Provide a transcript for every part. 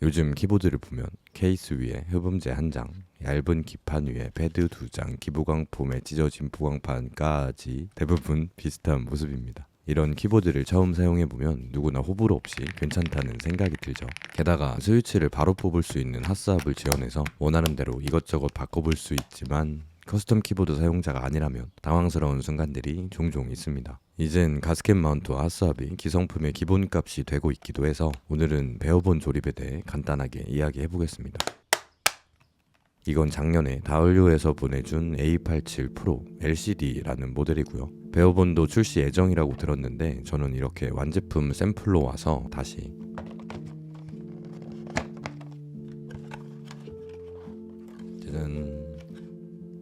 요즘 키보드를 보면 케이스 위에 흡음재 한 장, 얇은 기판 위에 패드 2장, 기보강 폼에 찢어진 보강판까지 대부분 비슷한 모습입니다. 이런 키보드를 처음 사용해보면 누구나 호불호 없이 괜찮다는 생각이 들죠. 게다가 스위치를 바로 뽑을 수 있는 핫스왑을 지원해서 원하는 대로 이것저것 바꿔볼 수 있지만 커스텀 키보드 사용자가 아니라면 당황스러운 순간들이 종종 있습니다. 이젠 가스켓 마운트와 핫스왑이 기성품의 기본값이 되고 있기도 해서 오늘은 배워본 조립에 대해 간단하게 이야기해보겠습니다. 이건 작년에 다을류에서 보내준 A87 프로 LCD라는 모델이고요. 베어본도 출시 예정이라고 들었는데 저는 이렇게 완제품 샘플로 와서 다시 짜잔.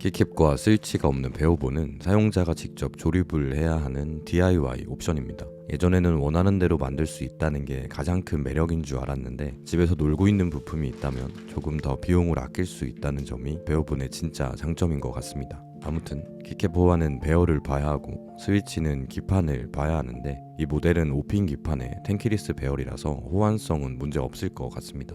키캡과 스위치가 없는 베어본은 사용자가 직접 조립을 해야 하는 DIY 옵션입니다. 예전에는 원하는 대로 만들 수 있다는 게 가장 큰 매력인 줄 알았는데 집에서 놀고 있는 부품이 있다면 조금 더 비용을 아낄 수 있다는 점이 베어본의 진짜 장점인 것 같습니다. 아무튼 키캡 호환은 베어를 봐야 하고 스위치는 기판을 봐야 하는데 이 모델은 5핀 기판에 텐키리스 배열이라서 호환성은 문제 없을 것 같습니다.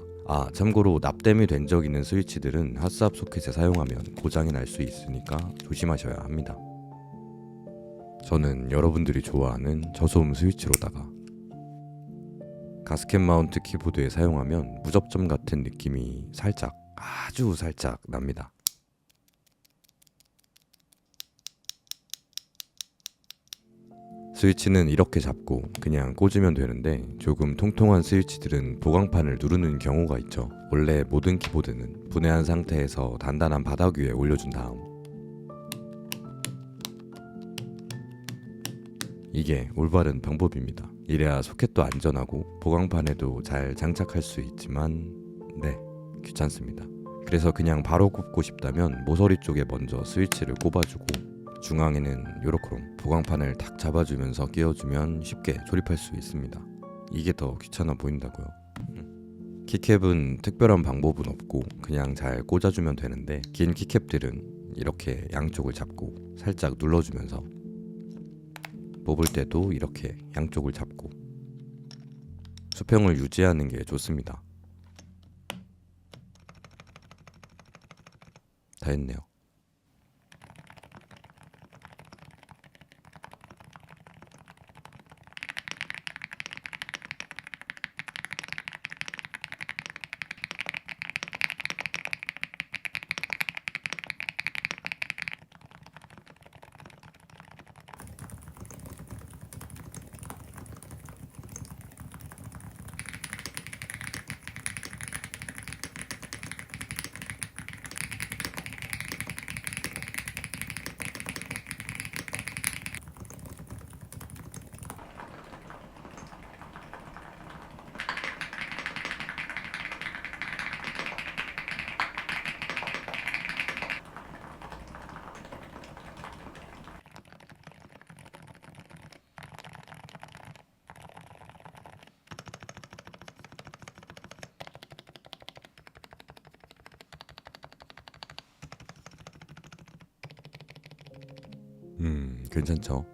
참고로 납땜이 된 적 있는 스위치들은 핫스왑 소켓에 사용하면 고장이 날 수 있으니까 조심하셔야 합니다. 저는 여러분들이 좋아하는 저소음 스위치로다가 가스켓 마운트 키보드에 사용하면 무접점 같은 느낌이 아주 살짝 납니다. 스위치는 이렇게 잡고 그냥 꽂으면 되는데 조금 통통한 스위치들은 보강판을 누르는 경우가 있죠. 원래 모든 키보드는 분해한 상태에서 단단한 바닥 위에 올려준 다음 이게 올바른 방법입니다. 이래야 소켓도 안전하고 보강판에도 잘 장착할 수 있지만 귀찮습니다. 그래서 그냥 바로 꼽고 싶다면 모서리 쪽에 먼저 스위치를 꼽아주고 중앙에는 요렇게롬 보강판을 탁 잡아주면서 끼워주면 쉽게 조립할 수 있습니다. 이게 더 귀찮아 보인다고요. 키캡은 특별한 방법은 없고 그냥 잘 꽂아주면 되는데 긴 키캡들은 이렇게 양쪽을 잡고 살짝 눌러주면서 뽑을 때도 이렇게 양쪽을 잡고 수평을 유지하는 게 좋습니다. 다 했네요. 괜찮죠?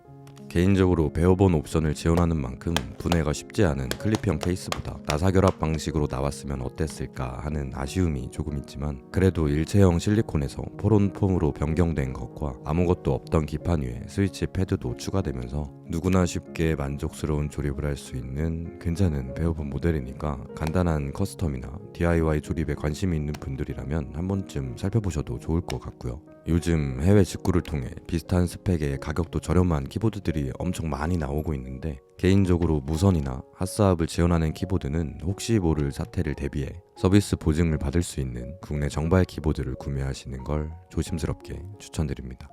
개인적으로 베어본 옵션을 지원하는 만큼 분해가 쉽지 않은 클립형 케이스보다 나사결합 방식으로 나왔으면 어땠을까 하는 아쉬움이 조금 있지만 그래도 일체형 실리콘에서 포론폼으로 변경된 것과 아무것도 없던 기판 위에 스위치 패드도 추가되면서 누구나 쉽게 만족스러운 조립을 할 수 있는 괜찮은 베어본 모델이니까 간단한 커스텀이나 DIY 조립에 관심이 있는 분들이라면 한 번쯤 살펴보셔도 좋을 것 같고요. 요즘 해외 직구를 통해 비슷한 스펙의 가격도 저렴한 키보드들이 엄청 많이 나오고 있는데 개인적으로 무선이나 핫스왑을 지원하는 키보드는 혹시 모를 사태를 대비해 서비스 보증을 받을 수 있는 국내 정발 키보드를 구매하시는 걸 조심스럽게 추천드립니다.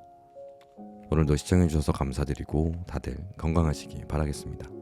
오늘도 시청해주셔서 감사드리고 다들 건강하시기 바라겠습니다.